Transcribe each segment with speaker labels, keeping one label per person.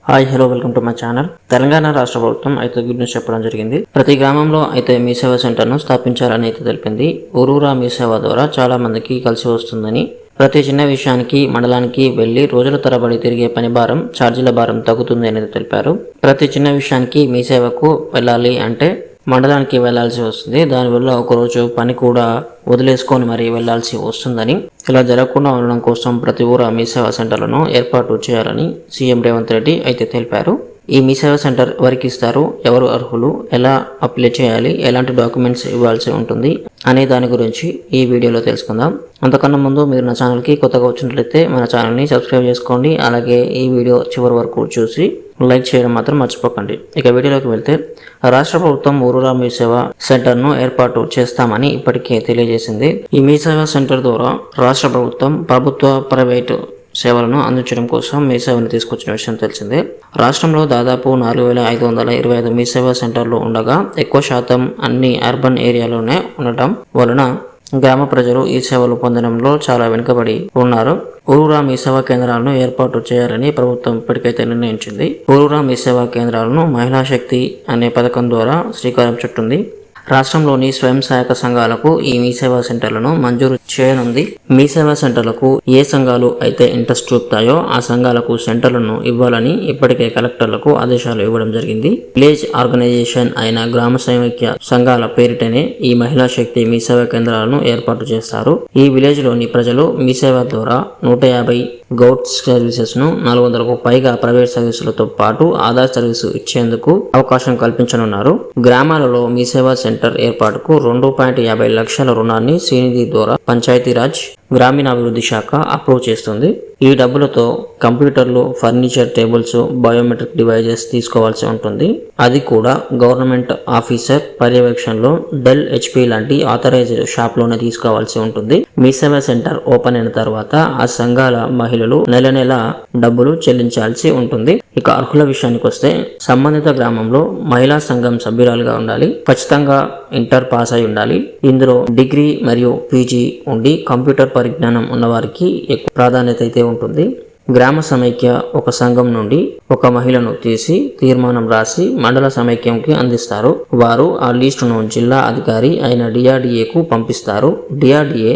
Speaker 1: Hi hello welcome to my channel. Telangana రాష్ట్ర ప్రభుత్వం అయితే గుడ్ న్యూస్ చెప్పడం జరిగింది. ప్రతి గ్రామంలో అయితే మీ సేవా సెంటర్ను స్థాపించాలని అయితే తెలిపింది. ఊరూరా మీ సేవ ద్వారా చాలా మందికి కలిసి వస్తుందని, ప్రతి చిన్న విషయానికి మండలానికి వెళ్లి రోజుల తరబడి తిరిగే పని భారం, ఛార్జీల భారం తగ్గుతుంది అనేది తెలిపారు. ప్రతి చిన్న విషయానికి మీ సేవకు వెళ్ళాలి అంటే మండలానికి వెళ్లాల్సి వస్తుంది. దానివల్ల ఒకరోజు పని కూడా వదిలేసుకొని మరీ వెళ్లాల్సి వస్తుందని, ఇలా జరగకుండా ఉండడం కోసం ప్రతి ఊర మీ సేవా సెంటర్లను ఏర్పాటు చేయాలని సీఎం రేవంత్ రెడ్డి అయితే తెలిపారు. ఈ మీ సేవా సెంటర్ ఎవరికి ఇస్తారు, ఎవరు అర్హులు, ఎలా అప్లై చేయాలి, ఎలాంటి డాక్యుమెంట్స్ ఇవ్వాల్సి ఉంటుంది అనే దాని గురించి ఈ వీడియోలో తెలుసుకుందాం. అంతకన్నా ముందు మీరు నా ఛానల్కి కొత్తగా వచ్చినట్లయితే మన ఛానల్ని సబ్స్క్రైబ్ చేసుకోండి. అలాగే ఈ వీడియో చివరి వరకు చూసి లైక్ చేయడం మాత్రం మర్చిపోకండి. ఇక వీడియోలోకి వెళ్తే, రాష్ట్ర ప్రభుత్వం ఊరూరా మీ సేవా సెంటర్ను ఏర్పాటు చేస్తామని ఇప్పటికే తెలియజేసింది. ఈ మీ సేవా సెంటర్ ద్వారా రాష్ట్ర ప్రభుత్వం ప్రభుత్వ, ప్రైవేటు సేవలను అందించడం కోసం మీ సేవను తీసుకొచ్చిన విషయం తెలిసిందే. రాష్ట్రంలో దాదాపు 4525 మీ సేవా సెంటర్లు ఉండగా ఎక్కువ శాతం అన్ని అర్బన్ ఏరియాలోనే ఉండటం వలన గ్రామ ప్రజలు ఈ సేవలు పొందడంలో చాలా వెనుకబడి ఉన్నారు. ఊరూరా మీ సేవా కేంద్రాలను ఏర్పాటు చేయాలని ప్రభుత్వం ఇప్పటికైతే నిర్ణయించింది. ఊరూరా మీ సేవా కేంద్రాలను మహిళా శక్తి అనే పథకం ద్వారా శ్రీకారం చుట్టింది. రాష్ట్రంలోని స్వయం సహాయక సంఘాలకు ఈ మీ సేవా సెంటర్లను మంజూరు చేయనుంది. మీ సేవా సెంటర్లకు ఏ సంఘాలు అయితే ఇంట్రెస్ట్ చూపుతాయో ఆ సంఘాలకు సెంటర్లను ఇవ్వాలని ఇప్పటికే కలెక్టర్లకు ఆదేశాలు ఇవ్వడం జరిగింది. విలేజ్ ఆర్గనైజేషన్ అయిన గ్రామ సమైక్య సంఘాల పేరిటనే ఈ మహిళా శక్తి మీ సేవా కేంద్రాలను ఏర్పాటు చేస్తారు. ఈ విలేజ్ లోని ప్రజలు మీ సేవ ద్వారా 150 గౌట్స్ సర్వీసెస్ ను 400కు పైగా ప్రైవేట్ సర్వీసులతో పాటు ఆధార్ సర్వీసు ఇచ్చేందుకు అవకాశం కల్పించనున్నారు. గ్రామాలలో మీ సేవా సెంటర్ ఏర్పాటుకు 2.50 లక్షల రుణాన్ని శ్రీనిధి ద్వారా పంచాయతీరాజ్ గ్రామీణాభివృద్ధి శాఖ అప్రూవ్ చేస్తుంది. ఈ డబ్బులతో కంప్యూటర్లు, ఫర్నిచర్, టేబుల్స్, బయోమెట్రిక్ డివైజెస్ తీసుకోవాల్సి ఉంటుంది. అది కూడా గవర్నమెంట్ ఆఫీసర్ పర్యవేక్షణలో డెల్, హెచ్పి లాంటి ఆథరైజ్డ్ షాప్ లోనే తీసుకోవాల్సి ఉంటుంది. మీ సేవా సెంటర్ ఓపెన్ అయిన తర్వాత ఆ సంఘాల మహిళలు నెల డబ్బులు చెల్లించాల్సి ఉంటుంది. ఇక అర్హుల విషయానికి వస్తే, సంబంధిత గ్రామంలో మహిళా సంఘం సభ్యురాలుగా ఉండాలి. ఖచ్చితంగా ఇంటర్ పాస్ అయి ఉండాలి. ఇందులో డిగ్రీ మరియు పీజీ ఉండి కంప్యూటర్ పరిజ్ఞానం ఉన్నవారికి ఎక్కువ ప్రాధాన్యత అయితే ఉంటుంది. గ్రామ సమైక్య ఒక సంఘం నుండి ఒక మహిళను తీసి తీర్మానం రాసి మండల సమైక్యంకి అందిస్తారు. వారు ఆ లిస్టును జిల్లా అధికారి అయిన డిఆర్డిఏకు పంపిస్తారు. డిఆర్డిఏ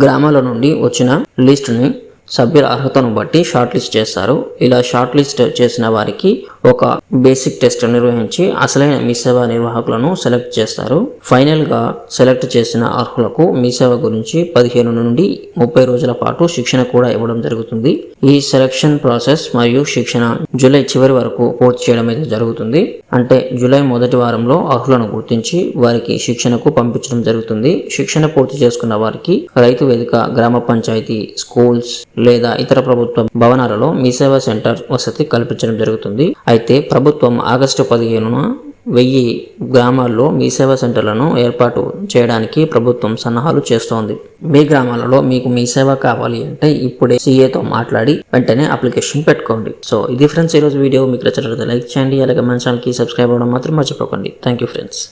Speaker 1: గ్రామాల నుండి వచ్చిన లిస్టుని సభ్యుల అర్హతను బట్టి షార్ట్ లిస్ట్ చేస్తారు. ఇలా షార్ట్ లిస్ట్ చేసిన వారికి ఒక బేసిక్ టెస్ట్ నిర్వహించి అసలైన మీ సేవా నిర్వాహకులను సెలెక్ట్ చేస్తారు. ఫైనల్ గా సెలెక్ట్ చేసిన అర్హులకు మీ సేవ గురించి 15 నుండి 30 రోజుల పాటు శిక్షణ కూడా ఇవ్వడం జరుగుతుంది. ఈ సెలక్షన్ ప్రాసెస్ మరియు శిక్షణ జూలై చివరి వరకు పూర్తి చేయడం అయితే జరుగుతుంది. అంటే జూలై మొదటి వారంలో అర్హులను గుర్తించి వారికి శిక్షణకు పంపించడం జరుగుతుంది. శిక్షణ పూర్తి చేసుకున్న వారికి రైతు వేదిక, గ్రామ పంచాయతీ, స్కూల్స్ లేదా ఇతర ప్రభుత్వ భవనాలలో మీ సేవా సెంటర్ వసతి కల్పించడం జరుగుతుంది. అయితే ప్రభుత్వం ఆగస్టు 15న 1000 గ్రామాల్లో మీ సేవా సెంటర్లను ఏర్పాటు చేయడానికి ప్రభుత్వం సన్నాహాలు చేస్తోంది. మీ గ్రామాలలో మీకు మీ సేవ కావాలి అంటే ఇప్పుడే సీఏతో మాట్లాడి వెంటనే అప్లికేషన్ పెట్టుకోండి. సో ఇది ఫ్రెండ్స్ ఈరోజు వీడియో. మీకు నచ్చినట్లయితే లైక్ చేయండి. అలాగే మన ఛానల్కి సబ్స్క్రైబ్ అవ్వడం మాత్రం మర్చిపోకండి. Thank you friends.